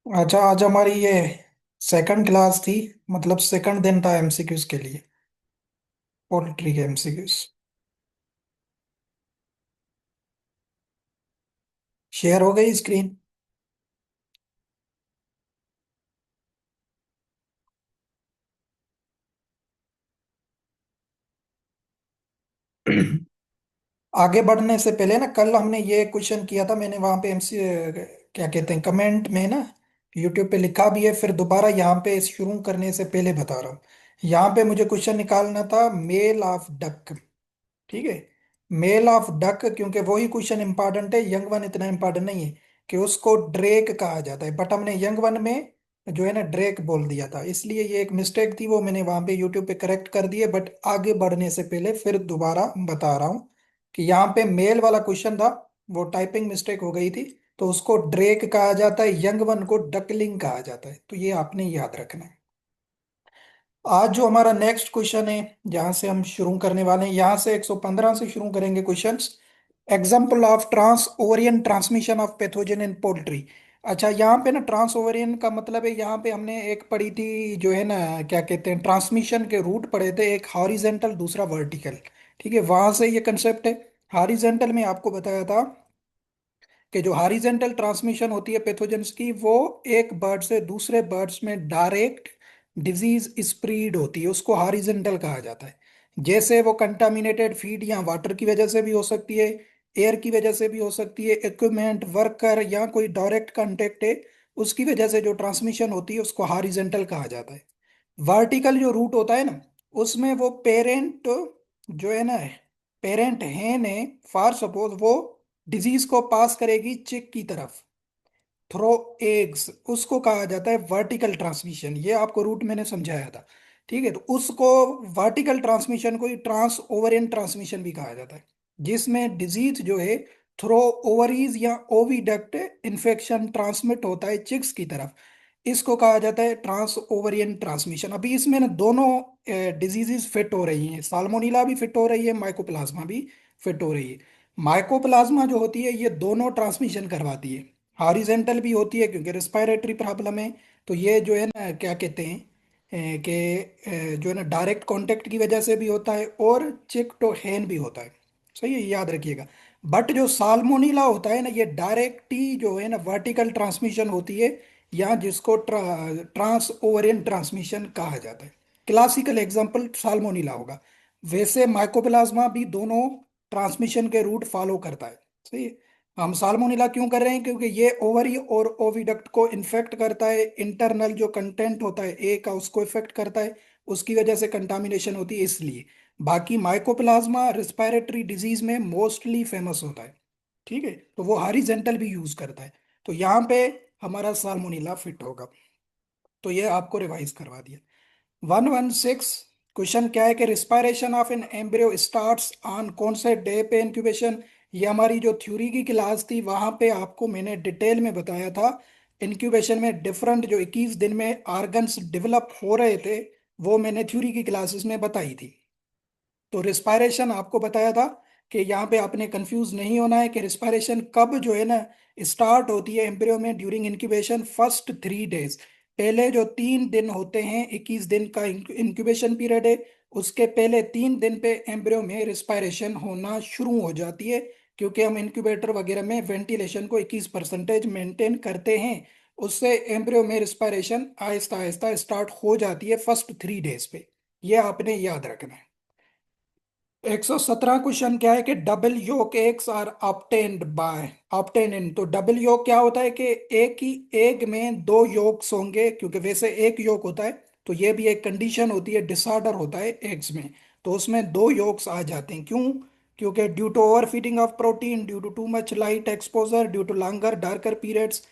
अच्छा, आज हमारी ये सेकंड क्लास थी। मतलब सेकंड दिन था एमसीक्यूज के लिए। पोल्ट्री के एमसीक्यूज। शेयर हो गई स्क्रीन? आगे बढ़ने से पहले ना, कल हमने ये क्वेश्चन किया था। मैंने वहां पे एमसी क्या कहते हैं, कमेंट में ना, यूट्यूब पे लिखा भी है। फिर दोबारा यहाँ पे शुरू करने से पहले बता रहा हूँ। यहाँ पे मुझे क्वेश्चन निकालना था मेल ऑफ डक। ठीक है। मेल ऑफ डक, क्योंकि वही क्वेश्चन इंपॉर्टेंट है। यंग वन इतना इंपॉर्टेंट नहीं है कि उसको ड्रेक कहा जाता है, बट हमने यंग वन में जो है ना ड्रेक बोल दिया था, इसलिए ये एक मिस्टेक थी। वो मैंने वहां पे यूट्यूब पे करेक्ट कर दी है। बट आगे बढ़ने से पहले फिर दोबारा बता रहा हूँ कि यहाँ पे मेल वाला क्वेश्चन था, वो टाइपिंग मिस्टेक हो गई थी। तो उसको ड्रेक कहा जाता है, यंग वन को डकलिंग कहा जाता है। तो ये आपने याद रखना है। आज जो हमारा नेक्स्ट क्वेश्चन है, जहां से हम शुरू करने वाले हैं, यहाँ से 115 से शुरू करेंगे questions. Example of trans ovarian transmission of pathogen in poultry. अच्छा, यहाँ पे ना ट्रांस ओवरियन का मतलब है, यहाँ पे हमने एक पढ़ी थी जो है ना, क्या कहते हैं, ट्रांसमिशन के रूट पढ़े थे, एक हॉरिजेंटल दूसरा वर्टिकल। ठीक है, वहां से ये कंसेप्ट है। हॉरिजेंटल में आपको बताया था कि जो हॉरिजेंटल ट्रांसमिशन होती है पैथोजेंस की, वो एक बर्ड से दूसरे बर्ड्स में डायरेक्ट डिजीज स्प्रीड होती है, उसको हॉरिजेंटल कहा जाता है। जैसे वो कंटामिनेटेड फीड या वाटर की वजह से भी हो सकती है, एयर की वजह से भी हो सकती है, इक्विपमेंट वर्कर या कोई डायरेक्ट कांटेक्ट है, उसकी वजह से जो ट्रांसमिशन होती है उसको हॉरिजेंटल कहा जाता है। वर्टिकल जो रूट होता है ना, उसमें वो पेरेंट जो है ना, पेरेंट है ने, फॉर सपोज वो डिजीज को पास करेगी चिक की तरफ थ्रो एग्स, उसको कहा जाता है वर्टिकल ट्रांसमिशन। ये आपको रूट मैंने समझाया था। ठीक है, तो उसको वर्टिकल ट्रांसमिशन को ही ट्रांस ओवरियन ट्रांसमिशन भी कहा जाता है, जिसमें डिजीज जो है थ्रो ओवरीज या ओविडक्ट इन्फेक्शन ट्रांसमिट होता है चिक्स की तरफ, इसको कहा जाता है ट्रांस ओवरियन ट्रांसमिशन। अभी इसमें ना दोनों डिजीजेस फिट हो रही हैं, साल्मोनीला भी फिट हो रही है, माइकोप्लाज्मा भी फिट हो रही है। माइकोप्लाज्मा जो होती है ये दोनों ट्रांसमिशन करवाती है। हॉरिजेंटल भी होती है क्योंकि रिस्पायरेटरी प्रॉब्लम है। तो ये जो है ना, क्या कहते हैं, जो है ना डायरेक्ट कांटेक्ट की वजह से भी होता है, और चिक टू हैन भी होता है। सही है, याद रखिएगा। बट जो साल्मोनीला होता है ना, ये डायरेक्ट ही जो है ना वर्टिकल ट्रांसमिशन होती है, या जिसको ट्रांस ओवरियन ट्रांसमिशन कहा जाता है। क्लासिकल एग्जांपल साल्मोनीला होगा। वैसे माइकोप्लाज्मा भी दोनों ट्रांसमिशन के रूट फॉलो करता है। सही है। हम साल्मोनेला क्यों कर रहे हैं? क्योंकि ये ओवरी और ओविडक्ट को इन्फेक्ट करता है, इंटरनल जो कंटेंट होता है ए का उसको इफेक्ट करता है, उसकी वजह से कंटामिनेशन होती है, इसलिए। बाकी माइकोप्लाज्मा रिस्पायरेटरी डिजीज में मोस्टली फेमस होता है। ठीक है, तो वो हॉरिजेंटल भी यूज करता है। तो यहाँ पे हमारा साल्मोनेला फिट होगा। तो ये आपको रिवाइज करवा दिया। 116 क्वेश्चन क्या है कि respiration of an embryo starts on कौन से डे पे इंक्यूबेशन। ये हमारी जो थ्योरी की क्लास थी, वहां पे आपको मैंने डिटेल में बताया था। इंक्यूबेशन में डिफरेंट जो 21 दिन में ऑर्गन्स डेवलप हो रहे थे, वो मैंने थ्योरी की क्लासेस में बताई थी। तो रिस्पायरेशन आपको बताया था कि यहाँ पे आपने कंफ्यूज नहीं होना है कि रिस्पायरेशन कब जो है ना स्टार्ट होती है एम्ब्रियो में ड्यूरिंग इंक्यूबेशन फर्स्ट 3 डेज। पहले जो 3 दिन होते हैं, 21 दिन का इंक्यूबेशन पीरियड है, उसके पहले 3 दिन पे एम्ब्रियो में रिस्पायरेशन होना शुरू हो जाती है। क्योंकि हम इंक्यूबेटर वगैरह में वेंटिलेशन को 21% मेंटेन करते हैं, उससे एम्ब्रियो में रिस्पायरेशन आहिस्ता आहिस्ता स्टार्ट हो जाती है फर्स्ट 3 डेज पे। ये आपने याद रखना है। 117 क्वेश्चन क्या है कि double yolk eggs are obtained by obtain in. तो डबल योक क्या होता है कि एक ही एग में दो योक्स होंगे, क्योंकि वैसे एक योक होता है। तो ये भी एक कंडीशन होती है, डिसऑर्डर होता है एग्स में। तो उसमें दो योक्स आ जाते हैं, क्यों? क्योंकि due to over feeding of protein, due to too much light exposure, due to longer darker periods,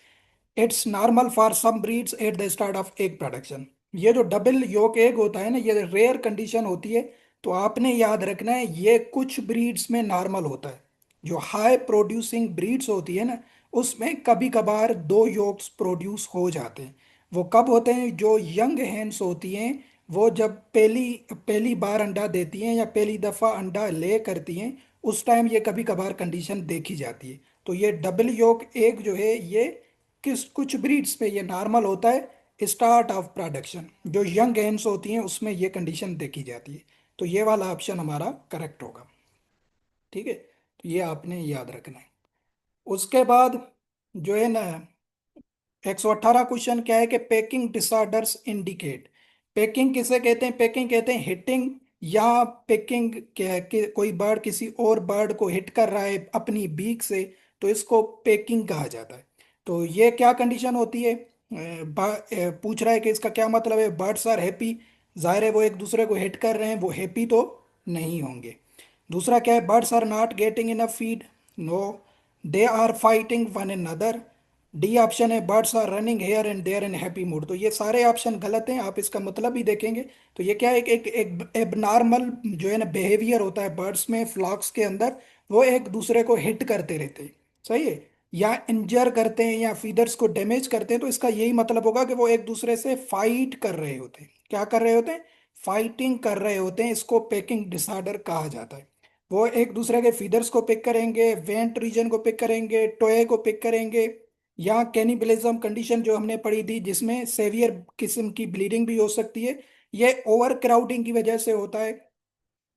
it's normal for some breeds at the start of egg production. ये जो डबल योक एग होता है ना, ये रेयर कंडीशन होती है। तो आपने याद रखना है, ये कुछ ब्रीड्स में नॉर्मल होता है। जो हाई प्रोड्यूसिंग ब्रीड्स होती है ना, उसमें कभी कभार दो योक्स प्रोड्यूस हो जाते हैं। वो कब होते हैं? जो यंग हेन्स होती हैं, वो जब पहली पहली बार अंडा देती हैं या पहली दफ़ा अंडा ले करती हैं, उस टाइम ये कभी कभार कंडीशन देखी जाती है। तो ये डबल योक एग जो है, ये किस कुछ ब्रीड्स पे ये नॉर्मल होता है, स्टार्ट ऑफ प्रोडक्शन, जो यंग हेन्स होती हैं उसमें ये कंडीशन देखी जाती है। तो ये वाला ऑप्शन हमारा करेक्ट होगा। ठीक है, तो ये आपने याद रखना है। उसके बाद जो है ना, 118 क्वेश्चन क्या है कि पैकिंग डिसऑर्डर्स इंडिकेट। पैकिंग किसे कहते हैं? पैकिंग कहते हैं हिटिंग, या पैकिंग के कोई बर्ड किसी और बर्ड को हिट कर रहा है अपनी बीक से, तो इसको पैकिंग कहा जाता है। तो ये क्या कंडीशन होती है? पूछ रहा है कि इसका क्या मतलब है, बर्ड्स आर हैप्पी, जाहिर है वो एक दूसरे को हिट कर रहे हैं, वो हैप्पी तो नहीं होंगे। दूसरा क्या है? Birds are not getting enough feed, no, they are fighting one another. D option है birds are running here and there in happy mood. तो ये सारे ऑप्शन गलत हैं, आप इसका मतलब भी देखेंगे। तो ये क्या है, एक एबनॉर्मल जो है ना बिहेवियर होता है बर्ड्स में, फ्लॉक्स के अंदर, वो एक दूसरे को हिट करते रहते हैं, सही है, या इंजर करते हैं या फीदर्स को डैमेज करते हैं। तो इसका यही मतलब होगा कि वो एक दूसरे से फाइट कर रहे होते हैं। क्या कर रहे होते हैं? फाइटिंग कर रहे होते हैं। इसको पैकिंग डिसऑर्डर कहा जाता है। वो एक दूसरे के फीदर्स को पिक करेंगे, वेंट रीजन को पिक करेंगे, टोए को पिक करेंगे, या कैनिबलिज्म कंडीशन जो हमने पढ़ी थी जिसमें सेवियर किस्म की ब्लीडिंग भी हो सकती है, ये ओवर क्राउडिंग की वजह से होता है,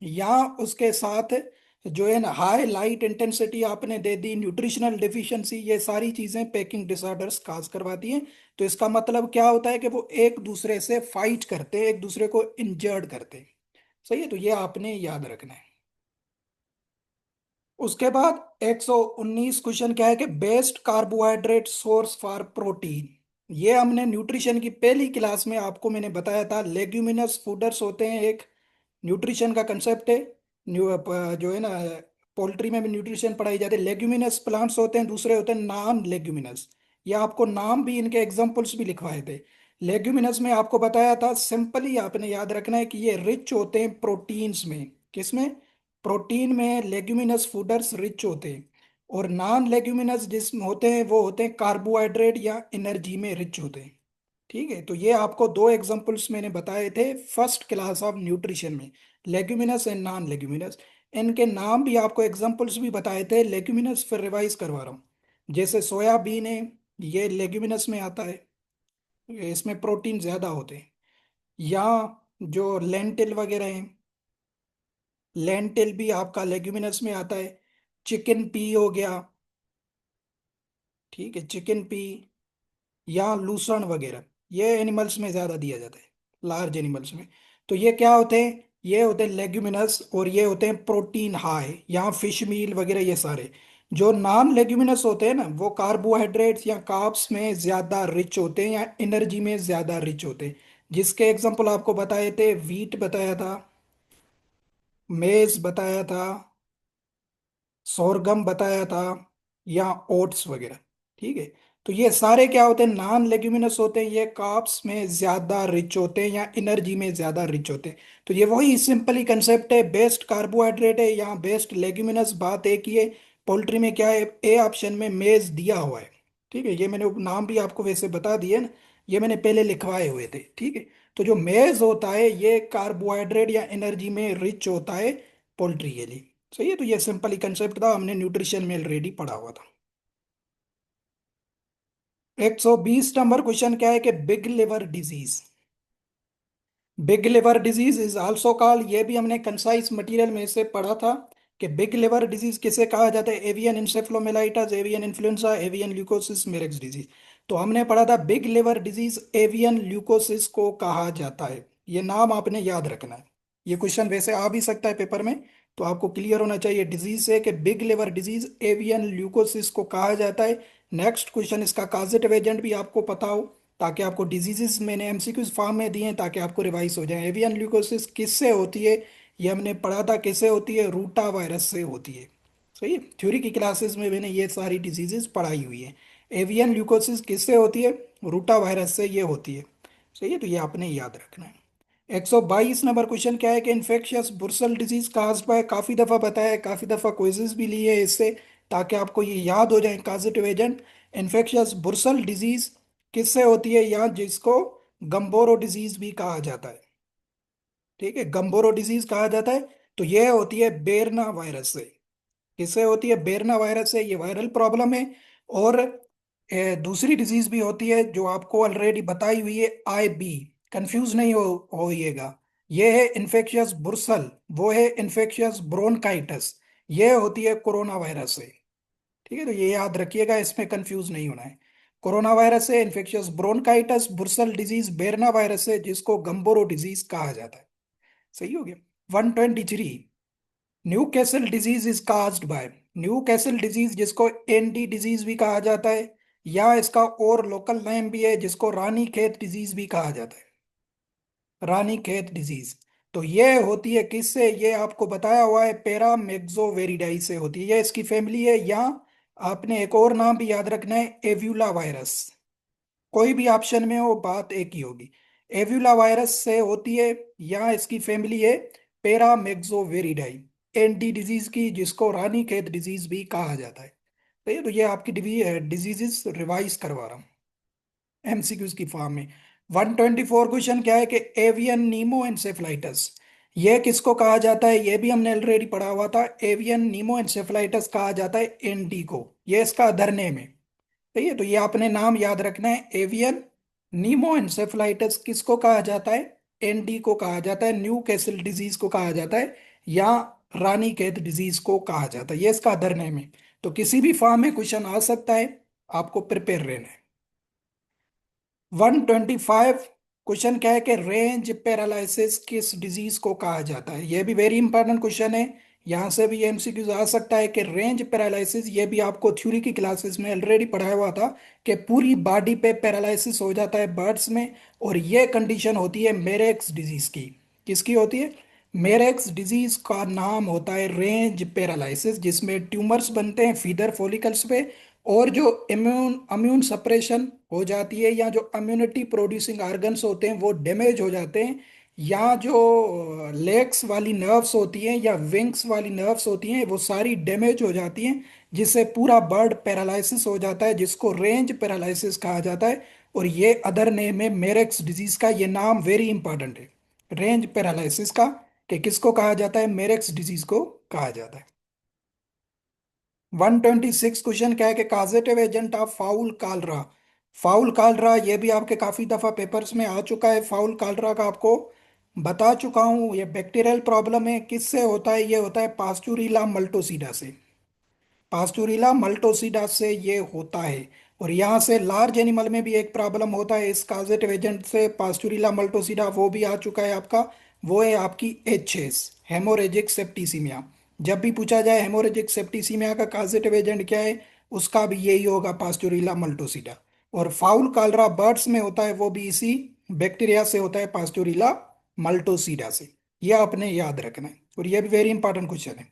या उसके साथ जो है ना हाई लाइट इंटेंसिटी आपने दे दी, न्यूट्रिशनल डिफिशिएंसी, ये सारी चीजें पैकिंग डिसऑर्डर्स काज करवाती हैं। तो इसका मतलब क्या होता है कि वो एक दूसरे से फाइट करते हैं, एक दूसरे को इंजर्ड करते हैं। सही है, तो ये आपने याद रखना है। उसके बाद 119 क्वेश्चन क्या है कि best carbohydrate source for protein. ये हमने न्यूट्रिशन की पहली क्लास में आपको मैंने बताया था, लेग्यूमिनस फूडर्स होते हैं एक, न्यूट्रिशन का कंसेप्ट है। जो है ना, पोल्ट्री में भी न्यूट्रिशन पढ़ाई जाती है। लेग्यूमिनस प्लांट्स होते हैं, दूसरे होते हैं नॉन लेग्यूमिनस। ये आपको नाम भी, इनके एग्जांपल्स भी लिखवाए थे। लेग्यूमिनस में आपको बताया था, सिंपली आपने याद रखना है कि ये रिच होते हैं प्रोटीन्स में। किसमें? प्रोटीन में लेग्यूमिनस फूडर्स रिच होते हैं। और नॉन लेग्यूमिनस जिसमें होते हैं वो होते हैं कार्बोहाइड्रेट या एनर्जी में रिच होते हैं। ठीक है, तो ये आपको दो एग्जांपल्स मैंने बताए थे फर्स्ट क्लास ऑफ न्यूट्रिशन में, लेग्यूमिनस एंड नॉन लेग्यूमिनस। इनके नाम भी आपको, एग्जांपल्स भी बताए थे। लेग्यूमिनस फिर रिवाइज करवा रहा हूँ। जैसे सोयाबीन है, ये लेग्यूमिनस में आता है, इसमें प्रोटीन ज्यादा होते हैं। या जो लेंटिल वगैरह हैं, लेंटिल भी आपका लेग्यूमिनस में आता है। चिकन पी हो गया, ठीक है, चिकन पी या लूसर्न वगैरह, ये एनिमल्स में ज्यादा दिया जाता है, लार्ज एनिमल्स में। तो ये क्या होते हैं? ये होते हैं लेग्यूमिनस, और ये होते हैं प्रोटीन हाई, यहाँ फिश मील वगैरह ये सारे। जो नॉन लेग्यूमिनस होते हैं ना, वो कार्बोहाइड्रेट्स या कार्ब्स में ज्यादा रिच होते हैं या एनर्जी में ज्यादा रिच होते हैं। जिसके एग्जांपल आपको बताए थे, वीट बताया था, मेज बताया था, सोरगम बताया था, या ओट्स वगैरह। ठीक है, तो ये सारे क्या होते हैं? नॉन लेग्यूमिनस होते हैं। ये कार्ब्स में ज्यादा रिच होते हैं या एनर्जी में ज्यादा रिच होते हैं। तो ये वही सिंपली कंसेप्ट है, बेस्ट कार्बोहाइड्रेट है या बेस्ट लेग्यूमिनस, बात एक ही है। पोल्ट्री में क्या है, ए ऑप्शन में मेज दिया हुआ है। ठीक है, ये मैंने नाम भी आपको वैसे बता दिए ना, ये मैंने पहले लिखवाए हुए थे। ठीक है, तो जो मेज होता है ये कार्बोहाइड्रेट या एनर्जी में रिच होता है पोल्ट्री के लिए। सही है, तो ये सिंपली कंसेप्ट था, हमने न्यूट्रिशन में ऑलरेडी पढ़ा हुआ था। 120 नंबर क्वेश्चन क्या है कि big liver disease. Big liver disease is also called, ये भी हमने कंसाइज मटेरियल में से पढ़ा था कि बिग लिवर डिजीज किसे कहा जाता है? Avian encephalomyelitis, avian influenza, avian leukosis, Marek's disease. तो हमने पढ़ा था big liver disease avian leukosis को कहा जाता है। ये नाम आपने याद रखना है। ये क्वेश्चन वैसे आ भी सकता है पेपर में, तो आपको क्लियर होना चाहिए डिजीज से कि big liver disease avian leukosis को कहा जाता है। नेक्स्ट क्वेश्चन, इसका काजेटिव एजेंट भी आपको पता हो, ताकि आपको डिजीजेस मैंने एमसीक्यूज फॉर्म में दिए हैं ताकि आपको रिवाइज हो जाए। एवियन ल्यूकोसिस किससे होती है? ये हमने पढ़ा था, किससे होती है? रूटा वायरस से होती है। सही है, थ्योरी की क्लासेस में मैंने ये सारी डिजीजेस पढ़ाई हुई है। एवियन ल्यूकोसिस किससे होती है? रूटा वायरस से ये होती है। सही है, तो ये आपने याद रखना है। 122 नंबर क्वेश्चन क्या है कि इन्फेक्शियस बुर्सल डिजीज काज बाय, काफी दफा बताया है, काफी दफा क्विजेस भी लिए हैं इससे, ताकि आपको ये याद हो जाए काजेटिव एजेंट। इन्फेक्शियस बुर्सल डिजीज किससे होती है, या जिसको गम्बोरो डिजीज भी कहा जाता है। ठीक है, गम्बोरो डिजीज कहा जाता है। तो ये होती है बेरना वायरस से। किससे होती है? बेरना वायरस से, ये वायरल प्रॉब्लम है। और दूसरी डिजीज भी होती है जो आपको ऑलरेडी बताई हुई है, IB। कंफ्यूज नहीं होइएगा। ये है इन्फेक्शियस बुर्सल, वो है इन्फेक्शियस ब्रोनकाइटिस। ये होती है कोरोना वायरस से। ठीक है, तो ये याद रखिएगा, इसमें कंफ्यूज नहीं होना है। कोरोना वायरस से इन्फेक्शियस ब्रोनकाइटिस, बुर्सल डिजीज बेरना वायरस से, जिसको गंबोरो डिजीज कहा जाता है। सही हो गया। 123, new castle disease is caused by. New castle disease, जिसको ND डिजीज भी कहा जाता है, या इसका और लोकल नेम भी है जिसको रानी खेत डिजीज भी कहा जाता है। रानी खेत डिजीज। तो ये होती है किससे, ये आपको बताया हुआ है, पैरामेक्सोवेरिडाई से होती है, ये इसकी फैमिली है। या आपने एक और नाम भी याद रखना है, एव्यूला वायरस। कोई भी ऑप्शन में हो, बात एक ही होगी। एव्यूला वायरस से होती है, या इसकी फैमिली है पैरामेक्सोवेरिडाई। ND डिजीज की, जिसको रानी खेत डिजीज भी कहा जाता है। तो ये आपकी डिजीजेस रिवाइज करवा रहा हूँ MCQs की फॉर्म में। 124 क्वेश्चन क्या है कि एवियन नीमो एंसेफलाइटिस, ये किसको कहा जाता है, ये भी हमने ऑलरेडी पढ़ा हुआ था। एवियन नीमो एंसेफलाइटिस कहा जाता है ND को, ये इसका अदर नेम है। सही है, तो ये आपने नाम याद रखना है। एवियन नीमो एंसेफलाइटिस किसको कहा जाता है, ND को कहा जाता है, न्यू कैसल डिजीज को कहा जाता है, या रानी कैद डिजीज को कहा जाता है, ये इसका अदर नेम है। तो किसी भी फॉर्म में क्वेश्चन आ सकता है, आपको प्रिपेयर रहना है। 125 क्वेश्चन क्या है कि रेंज पैरालिसिस किस डिजीज को कहा जाता है, यह भी वेरी इंपॉर्टेंट क्वेश्चन है। यहां से भी MCQs आ सकता है कि रेंज पैरालिसिस, ये भी आपको थ्योरी की क्लासेस में ऑलरेडी पढ़ाया हुआ था कि पूरी बॉडी पे पैरालिसिस हो जाता है बर्ड्स में। और ये कंडीशन होती है मेरेक्स डिजीज की। किसकी होती है, मेरेक्स डिजीज का नाम होता है रेंज पैरालिसिस, जिसमें ट्यूमर्स बनते हैं फीदर फॉलिकल्स पे, और जो इम्यून इम्यून सप्रेशन हो जाती है, या जो इम्यूनिटी प्रोड्यूसिंग ऑर्गन्स होते हैं वो डैमेज हो जाते हैं, या जो लेग्स वाली नर्व्स होती हैं या विंग्स वाली नर्व्स होती हैं वो सारी डैमेज हो जाती हैं, जिससे पूरा बर्ड पैरालिसिस हो जाता है, जिसको रेंज पैरालिसिस कहा जाता है। और ये अदर नेम है मेरेक्स डिजीज का, ये नाम वेरी इंपॉर्टेंट है रेंज पैरालिसिस का, कि किसको कहा जाता है, मेरेक्स डिजीज को कहा जाता है। 126 क्वेश्चन क्या है कि causative agent of fowl cholera. Fowl cholera ये भी आपके काफी दफा पेपर्स में आ चुका है। फाउल कालरा का आपको बता चुका हूँ, ये बैक्टीरियल प्रॉब्लम है, किससे होता है, ये होता है पास्चुरिला मल्टोसीडा से। पास्चुरिला मल्टोसिडा से ये होता है। और यहाँ से लार्ज एनिमल में भी एक प्रॉब्लम होता है इस काजेटिव एजेंट से, पास्चुरिला मल्टोसिडा, वो भी आ चुका है आपका। वो है आपकी HS, हेमोरेजिक सेप्टिसीमिया। जब भी पूछा जाए हेमोरेजिक सेप्टिसीमिया का काजेटिव एजेंट क्या है, उसका भी यही होगा, पास्चुरिला मल्टोसिडा। और फाउल कालरा बर्ड्स में होता है, वो भी इसी बैक्टीरिया से होता है, पास्चुरिला मल्टोसिडा से। यह आपने याद रखना है, और यह भी वेरी इंपॉर्टेंट क्वेश्चन है।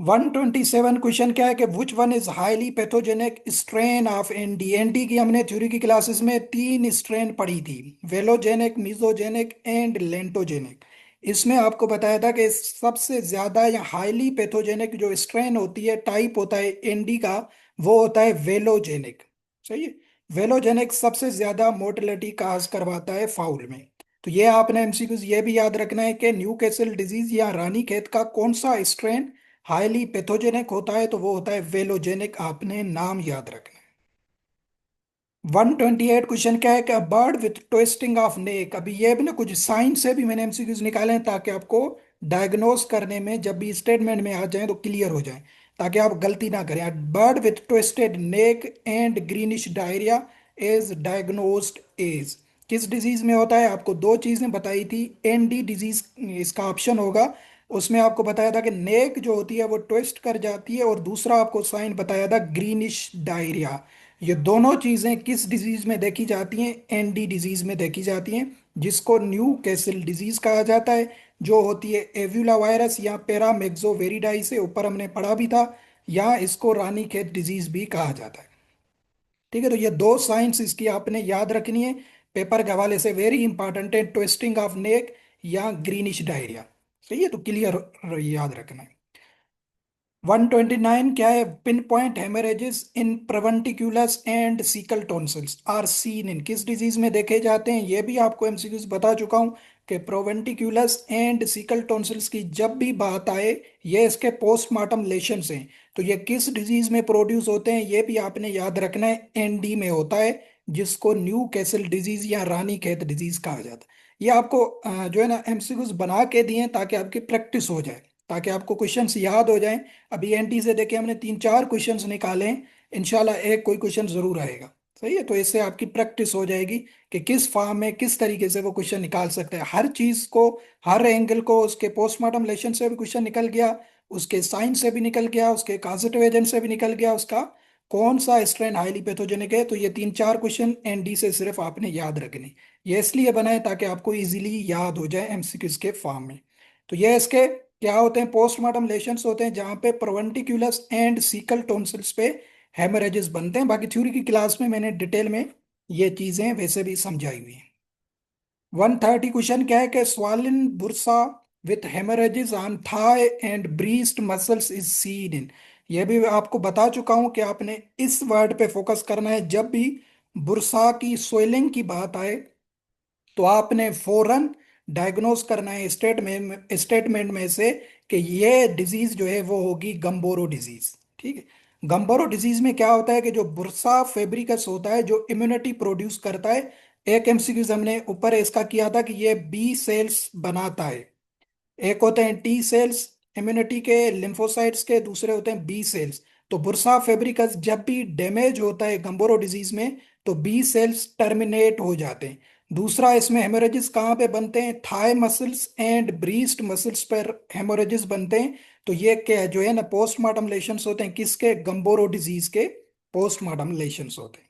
127 क्वेश्चन क्या है कि which one is highly pathogenic strain of ND। की हमने थ्योरी की क्लासेस में 3 स्ट्रेन पढ़ी थी, वेलोजेनिक, मिजोजेनिक एंड लेंटोजेनिक। इसमें आपको बताया था कि सबसे ज्यादा या हाईली पैथोजेनिक जो स्ट्रेन होती है, टाइप होता है ND का, वो होता है वेलोजेनिक। सही है, वेलोजेनिक सबसे ज्यादा मोर्टेलिटी काज करवाता है फाउल में। तो ये आपने MCQs ये भी याद रखना है कि न्यू कैसल डिजीज या रानीखेत का कौन सा स्ट्रेन हाईली पैथोजेनिक होता है, तो वो होता है वेलोजेनिक, आपने नाम याद रखना है। 128 क्वेश्चन क्या है कि bird with twisting of neck. अभी ये भी ना कुछ साइंस से भी मैंने MCQs निकाले हैं, ताकि आपको डायग्नोस करने में जब भी स्टेटमेंट में आ जाए तो क्लियर हो जाए, ताकि आप गलती ना करें। Bird with twisted neck and greenish diarrhoea is diagnosed as, किस डिजीज में होता है, आपको दो चीजें बताई थी। ND डिजीज इसका ऑप्शन होगा। उसमें आपको बताया था कि नेक जो होती है वो ट्विस्ट कर जाती है, और दूसरा आपको साइन बताया था ग्रीनिश डायरिया। ये दोनों चीजें किस डिजीज में देखी जाती हैं, ND डिजीज में देखी जाती हैं, जिसको न्यू कैसल डिजीज कहा जाता है, जो होती है एव्यूला वायरस या पैरामेक्सोवेरिडाई से, ऊपर हमने पढ़ा भी था। या इसको रानीखेत डिजीज भी कहा जाता है। ठीक है, तो ये दो साइंस इसकी आपने याद रखनी है, पेपर के हवाले से वेरी इंपॉर्टेंट है, ट्विस्टिंग ऑफ नेक या ग्रीनिश डायरिया। सही है, तो क्लियर याद रखना है। 129 क्या है, pinpoint haemorrhages in proventriculus and caecal tonsils are seen in, किस डिजीज में देखे जाते हैं, ये भी आपको MCQs बता चुका हूँ। कि प्रोवेंटिकुलस एंड सीकल टॉन्सिल्स की जब भी बात आए, ये इसके पोस्टमार्टम लेशंस हैं। तो ये किस डिजीज में प्रोड्यूस होते हैं ये भी आपने याद रखना है, एनडी में होता है, जिसको न्यू कैसल डिजीज या रानी खेत डिजीज कहा जाता है। ये आपको जो है ना एमसीक्यूज बना के दिए हैं ताकि आपकी प्रैक्टिस हो जाए, ताकि आपको क्वेश्चंस याद हो जाएं। अभी एनटी से देखे हमने तीन चार क्वेश्चंस निकाले हैं, इंशाल्लाह एक कोई क्वेश्चन जरूर आएगा। सही है, तो इससे आपकी प्रैक्टिस हो जाएगी कि किस फॉर्म में किस तरीके से वो क्वेश्चन निकाल सकते हैं हर चीज को, हर एंगल को। उसके पोस्टमार्टम लेशन से भी क्वेश्चन निकल गया, उसके साइन से भी निकल गया, उसके काजेटिव एजेंट से भी निकल गया, उसका कौन सा स्ट्रेन हाईली पैथोजेनिक है। तो ये तीन चार क्वेश्चन एनडी से सिर्फ आपने याद रखने। ये इसलिए बनाए ताकि आपको इजीली याद हो जाए एमसीक्यूज के फॉर्म में। तो ये इसके क्या होते हैं, पोस्टमार्टम लेशंस होते हैं जहां पे प्रोवेंटिकुलस एंड सीकल टॉन्सिल्स पे हेमरेजेस बनते हैं। बाकी थ्योरी की क्लास में मैंने डिटेल में ये चीजें वैसे भी समझाई हुई हैं। 130 क्वेश्चन क्या है कि swollen bursa with hemorrhages on thigh and breast muscles is seen in. ये भी आपको बता चुका हूं कि आपने इस वर्ड पे फोकस करना है। जब भी बुरसा की स्वेलिंग की बात आए तो आपने फौरन डायग्नोस करना है स्टेटमेंट में से कि ये डिजीज जो है वो होगी गंबोरो डिजीज। ठीक है, गंबोरो डिजीज में क्या होता है कि जो बुर्सा फेब्रिकस होता है जो इम्यूनिटी प्रोड्यूस करता है। एक एमसीक्यूज हमने ऊपर इसका किया था कि ये बी सेल्स बनाता है। एक होते हैं टी सेल्स इम्यूनिटी के लिम्फोसाइट्स के, दूसरे होते हैं बी सेल्स। तो बुर्सा फेब्रिकस जब भी डैमेज होता है गंबोरो डिजीज में तो बी सेल्स टर्मिनेट हो जाते हैं। दूसरा इसमें हेमोरेजिस कहाँ पे बनते हैं, thigh muscles and breast muscles पर हेमोरेजिस बनते हैं। तो ये क्या जो है ना पोस्टमार्टम लेशंस होते हैं किसके, गंबोरो डिजीज के पोस्टमार्टम लेशंस होते हैं।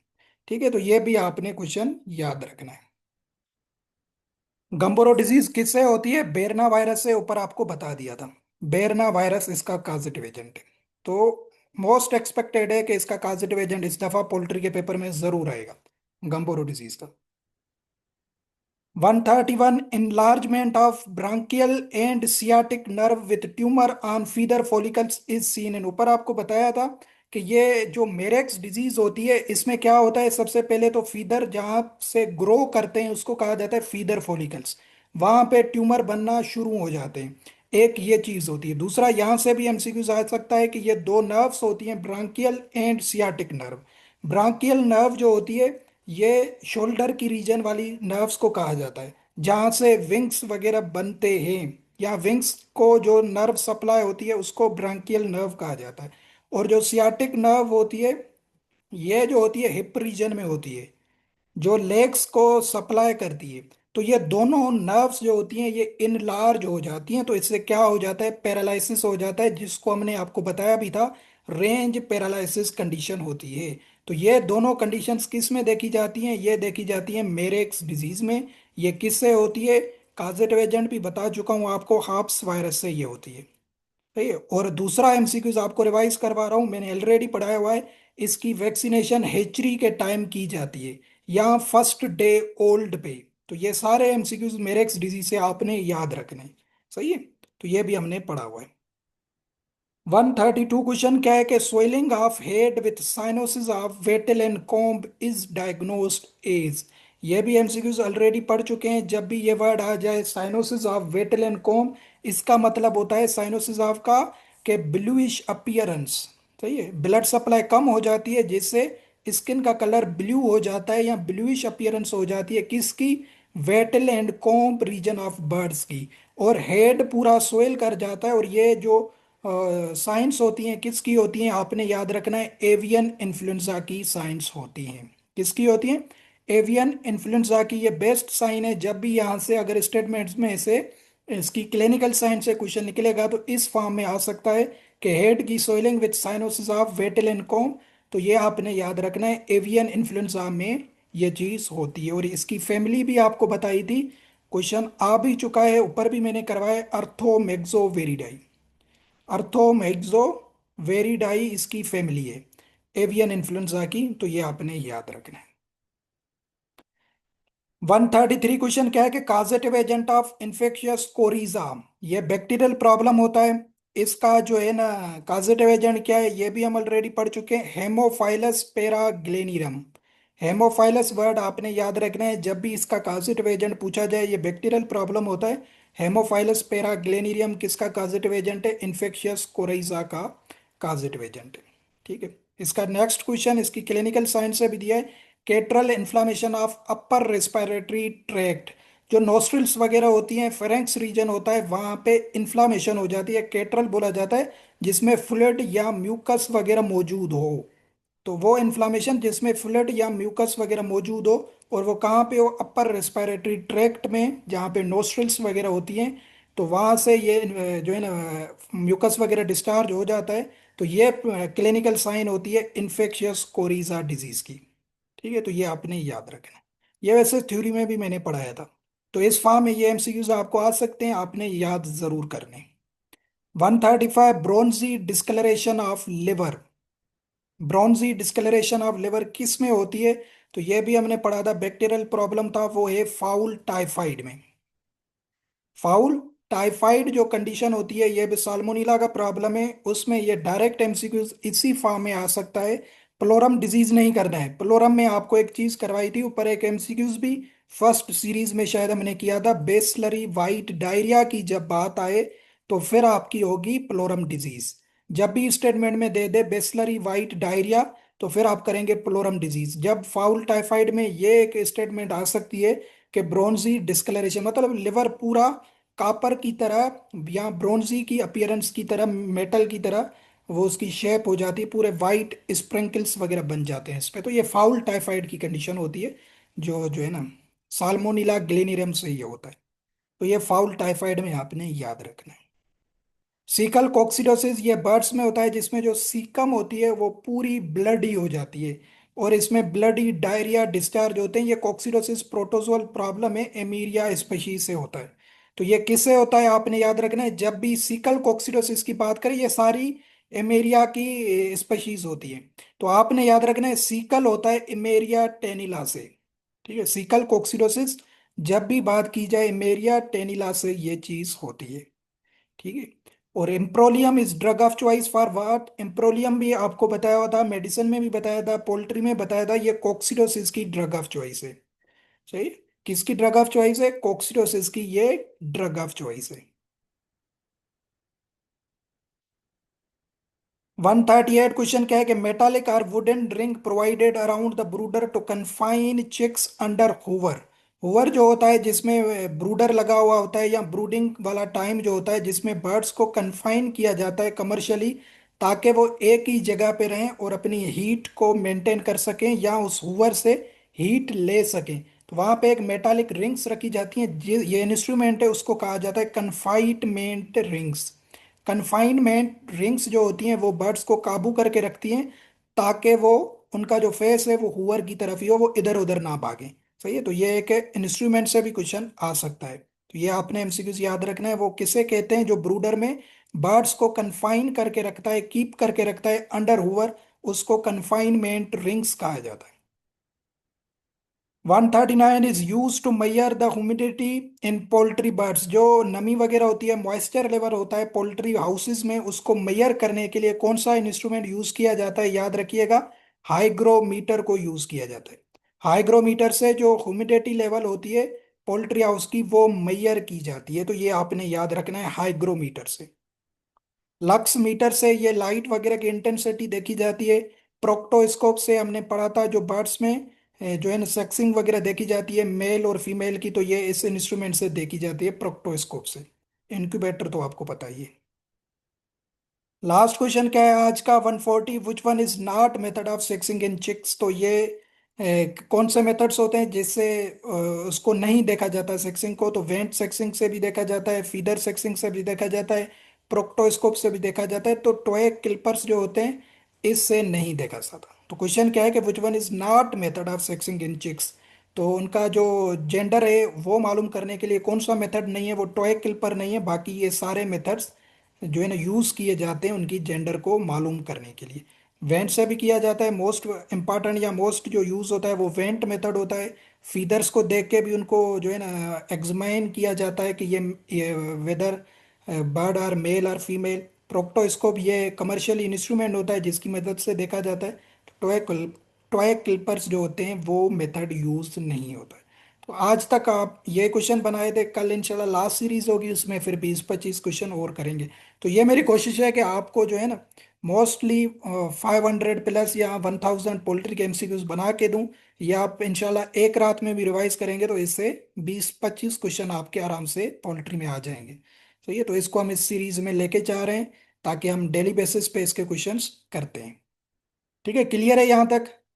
ठीक है, तो ये भी आपने क्वेश्चन याद रखना है। गंबोरो डिजीज किससे होती है, बेरना वायरस से, ऊपर आपको बता दिया था। बेरना वायरस इसका काजेटिव एजेंट है। तो मोस्ट एक्सपेक्टेड है कि इसका काजेटिव एजेंट इस दफा पोल्ट्री के पेपर में जरूर आएगा गंबोरो डिजीज का। 131 enlargement of bronchial and sciatic nerve with tumor on feeder follicles is seen in। ऊपर आपको बताया था कि ये जो मेरेक्स डिजीज होती है इसमें क्या होता है, सबसे पहले तो फीदर जहां से ग्रो करते हैं उसको कहा जाता है फीदर फॉलिकल्स, वहां पे ट्यूमर बनना शुरू हो जाते हैं। एक ये चीज होती है। दूसरा यहां से भी एमसीक्यूज आ सकता है कि ये दो नर्व्स होती हैं, branchial and sciatic nerve. Branchial nerve जो होती है ये शोल्डर की रीजन वाली नर्व्स को कहा जाता है, जहां से विंग्स वगैरह बनते हैं, या विंग्स को जो नर्व सप्लाई होती है उसको ब्रांकियल नर्व कहा जाता है। और जो सियाटिक नर्व होती है ये जो होती है हिप रीजन में होती है, जो लेग्स को सप्लाई करती है। तो ये दोनों नर्व्स जो होती हैं ये इनलार्ज हो जाती हैं, तो इससे क्या हो जाता है, पैरालिसिस हो जाता है, जिसको हमने आपको बताया भी था, रेंज पैरालिसिस कंडीशन होती है। तो ये दोनों कंडीशंस किस में देखी जाती हैं, ये देखी जाती हैं मेरेक्स डिजीज में। ये किससे होती है, काजेटिव एजेंट भी बता चुका हूं आपको, हाप्स वायरस से ये होती है। सही है। और दूसरा एमसीक्यूज आपको रिवाइज करवा रहा हूँ, मैंने ऑलरेडी पढ़ाया हुआ है। इसकी वैक्सीनेशन हेचरी के टाइम की जाती है या फर्स्ट डे ओल्ड पे। तो ये सारे एमसीक्यूज मेरेक्स डिजीज से आपने याद रखने हैं। सही है, तो ये भी हमने पढ़ा हुआ है। 132 क्वेश्चन क्या है कि swelling of head with cyanosis of wattle and comb is diagnosed as. ये भी एमसीक्यूज ऑलरेडी पढ़ चुके हैं। जब भी ये वर्ड आ जाए cyanosis of wattle and comb, इसका मतलब होता है साइनोसिस ऑफ का के ब्लूइश अपीयरेंस। सही है, ब्लड सप्लाई कम हो जाती है जिससे स्किन का कलर ब्लू हो जाता है या ब्लूइश अपीयरेंस हो जाती है किसकी, wattle and comb region of birds की। और हेड पूरा सोयल कर जाता है। और ये जो साइंस होती हैं किसकी होती हैं, आपने याद रखना है, एवियन इन्फ्लुएंजा की साइंस होती हैं। किसकी होती हैं, एवियन इन्फ्लुएंजा की। ये बेस्ट साइन है। जब भी यहाँ से अगर स्टेटमेंट्स में से इसकी क्लिनिकल साइंस से क्वेश्चन निकलेगा तो इस फॉर्म में आ सकता है कि हेड की swelling with cyanosis of wattle and comb. तो ये आपने याद रखना है, एवियन इन्फ्लुएंजा में ये चीज होती है। और इसकी फैमिली भी आपको बताई थी, क्वेश्चन आ भी चुका है, ऊपर भी मैंने करवाया, अर्थोमेक्सोवेरिडाई। अर्थोमेक्सो वेरिडाई इसकी फैमिली है एवियन इन्फ्लुएंजा की। तो ये आपने याद रखना है। 133 क्वेश्चन क्या है कि causative agent of infectious coryza, ये बैक्टीरियल प्रॉब्लम होता है। इसका जो है ना काजेटिव एजेंट क्या है ये भी हम ऑलरेडी पढ़ चुके हैं, हेमोफाइलस पैराग्लेनिरम। हेमोफाइलस वर्ड आपने याद रखना है, जब भी इसका काजिटिव एजेंट पूछा जाए, ये बैक्टीरियल प्रॉब्लम होता है। हेमोफाइलस पैराग्लेनिरियम किसका काजिटिव एजेंट है? इन्फेक्शियस कोराइजा का काजिटिव एजेंट है। ठीक है। इसका नेक्स्ट क्वेश्चन इसकी क्लिनिकल साइंस से भी दिया है। Catarrhal inflammation of upper respiratory tract, जो नोस्ट्रिल्स वगैरह होती हैं, फेरेंक्स रीजन होता है, वहां पे इन्फ्लामेशन हो जाती है, केट्रल बोला जाता है, जिसमें फ्लूइड या म्यूकस वगैरह मौजूद हो। तो वो इन्फ्लामेशन जिसमें फ्लूइड या म्यूकस वगैरह मौजूद हो, और वो कहाँ पे हो? अपर रेस्पिरेटरी ट्रैक्ट में, जहाँ पे नोस्ट्रिल्स वगैरह होती हैं। तो वहाँ से ये जो है ना म्यूकस वगैरह डिस्चार्ज हो जाता है। तो ये क्लिनिकल साइन होती है इन्फेक्शियस कोरिजा डिजीज की। ठीक है, तो ये आपने याद रखना है। ये वैसे थ्योरी में भी मैंने पढ़ाया था। तो इस फॉर्म में ये एमसीक्यूज आपको आ सकते हैं, आपने याद जरूर करने। 135, bronzy discoloration of liver. Bronzy discoloration of liver किस में होती है? तो ये भी हमने पढ़ा था, बैक्टीरियल प्रॉब्लम था, वो है फाउल टाइफाइड में। फाउल टाइफाइड जो कंडीशन होती है, ये भी साल्मोनेला का प्रॉब्लम है, उसमें ये डायरेक्ट एमसीक्यूज इसी फॉर्म में आ सकता है। प्लोरम डिजीज नहीं करना है। प्लोरम में आपको एक चीज करवाई थी ऊपर, एक एमसीक्यूज भी फर्स्ट सीरीज में शायद हमने किया था, बेसलरी वाइट डायरिया की जब बात आए, तो फिर आपकी होगी प्लोरम डिजीज। जब भी स्टेटमेंट में दे दे बेसलरी वाइट डायरिया, तो फिर आप करेंगे प्लोरम डिजीज। जब फाउल टाइफाइड में ये एक स्टेटमेंट आ सकती है कि ब्रोंजी डिस्कलरेशन, मतलब लिवर पूरा कापर की तरह या ब्रोंजी की अपीयरेंस की तरह, मेटल की तरह वो उसकी शेप हो जाती है, पूरे वाइट स्प्रिंकल्स वगैरह बन जाते हैं इस पे। तो ये फाउल टाइफाइड की कंडीशन होती है, जो जो है ना साल्मोनेला ग्लेनिरम से ये होता है। तो ये फाउल टाइफाइड में आपने याद रखना है। सीकल कोक्सीडोसिस ये बर्ड्स में होता है, जिसमें जो सीकम होती है वो पूरी ब्लडी हो जाती है, और इसमें ब्लडी डायरिया डिस्चार्ज होते हैं। ये कोक्सीडोसिस प्रोटोजोअल प्रॉब्लम है, एमीरिया स्पीशीज से होता है। तो ये किससे होता है आपने याद रखना है, जब भी सीकल कोक्सीडोसिस की बात करें, ये सारी एमेरिया की स्पीशीज होती है। तो आपने याद रखना है सीकल होता है इमेरिया टेनिला से। ठीक है, सीकल कोक्सीडोसिस जब भी बात की जाए, इमेरिया टेनिला से ये चीज होती है। ठीक है। और amprolium is drug of choice for what? Amprolium भी आपको बताया हुआ था, मेडिसिन में भी बताया था, पोल्ट्री में बताया था, ये कोक्सीडोसिस की ड्रग ऑफ चॉइस है। सही। किसकी ड्रग ऑफ चॉइस है? कोक्सीडोसिस की ये ड्रग ऑफ चॉइस है। 138 क्वेश्चन क्या है कि metallic or wooden ring provided around the brooder to confine chicks under hover. Hover जो होता है जिसमें ब्रूडर लगा हुआ होता है, या ब्रूडिंग वाला टाइम जो होता है, जिसमें बर्ड्स को कन्फाइन किया जाता है कमर्शियली, ताकि वो एक ही जगह पे रहें और अपनी हीट को मेंटेन कर सकें, या उस हुवर से हीट ले सकें। तो वहां पे एक मेटालिक रिंग्स रखी जाती हैं, ये इंस्ट्रूमेंट है, उसको कहा जाता है कन्फाइनमेंट रिंग्स। कन्फाइनमेंट रिंग्स जो होती हैं वो बर्ड्स को काबू करके रखती हैं, ताकि वो उनका जो फेस है वो हुवर की तरफ ही हो, वो इधर उधर ना भागे। सही है, तो ये एक इंस्ट्रूमेंट से भी क्वेश्चन आ सकता है। तो ये आपने एमसीक्यूज याद रखना है। वो किसे कहते हैं जो ब्रूडर में बर्ड्स को कन्फाइन करके रखता है, कीप करके रखता है अंडर हुवर, उसको कन्फाइनमेंट रिंग्स कहा जाता है। 139 is use to measure the humidity in poultry birds, जो नमी वगैरह होती है, मॉइस्चर लेवल होता है पोल्ट्री हाउसेज में, उसको मेजर करने के लिए कौन सा इंस्ट्रूमेंट यूज किया जाता है? याद रखिएगा, हाइग्रोमीटर को यूज किया जाता है। हाइग्रोमीटर से जो ह्यूमिडिटी लेवल होती है पोल्ट्री हाउस की, वो मेजर की जाती है। तो ये आपने याद रखना है, हाइग्रोमीटर से। लक्स मीटर से ये लाइट वगैरह की इंटेंसिटी देखी जाती है। प्रोक्टोस्कोप से हमने पढ़ा था, जो बर्ड्स में जो है ना सेक्सिंग वगैरह देखी जाती है मेल और फीमेल की, तो ये इस इंस्ट्रूमेंट से देखी जाती है, प्रोक्टोस्कोप से। इंक्यूबेटर तो आपको पता ही है। लास्ट क्वेश्चन क्या है आज का? 140, which one is not method of sexing in chicks? तो ये कौन से मेथड्स होते हैं जिससे उसको नहीं देखा जाता सेक्सिंग को? तो वेंट सेक्सिंग से भी देखा जाता है, फीडर सेक्सिंग से भी देखा जाता है, प्रोक्टोस्कोप से भी देखा जाता है। तो टॉय क्लिपर्स जो होते हैं, इससे नहीं देखा जाता। तो क्वेश्चन क्या है कि which one is not method of sexing in chicks? तो उनका जो जेंडर है वो मालूम करने के लिए कौन सा मेथड नहीं है? वो टॉय क्लिपर नहीं है, बाकी ये सारे मेथड्स जो है ना यूज किए जाते हैं उनकी जेंडर को मालूम करने के लिए। वेंट से भी किया जाता है, मोस्ट इंपॉर्टेंट या मोस्ट जो यूज होता है वो वेंट मेथड होता है। फीदर्स को देख के भी उनको जो है ना एग्जामाइन किया जाता है कि ये वेदर बर्ड आर मेल और फीमेल। प्रोक्टोस्कोप ये कमर्शियल इंस्ट्रूमेंट होता है जिसकी मदद से देखा जाता है। टोएकल टॉय क्लिपर्स जो होते हैं वो मेथड यूज नहीं होता है। तो आज तक आप ये क्वेश्चन बनाए थे, कल इंशाल्लाह लास्ट सीरीज होगी, उसमें फिर 20-25 क्वेश्चन और करेंगे। तो ये मेरी कोशिश है कि आपको जो है ना मोस्टली 500 प्लस या 1000 पोल्ट्री के एमसीक्यूज बना के दूं। या आप इंशाल्लाह एक रात में भी रिवाइज करेंगे तो इससे 20-25 क्वेश्चन आपके आराम से पोल्ट्री में आ जाएंगे। तो ये तो इसको हम इस सीरीज में लेके जा रहे हैं ताकि हम डेली बेसिस पे इसके क्वेश्चंस करते हैं। ठीक है, क्लियर है यहाँ तक?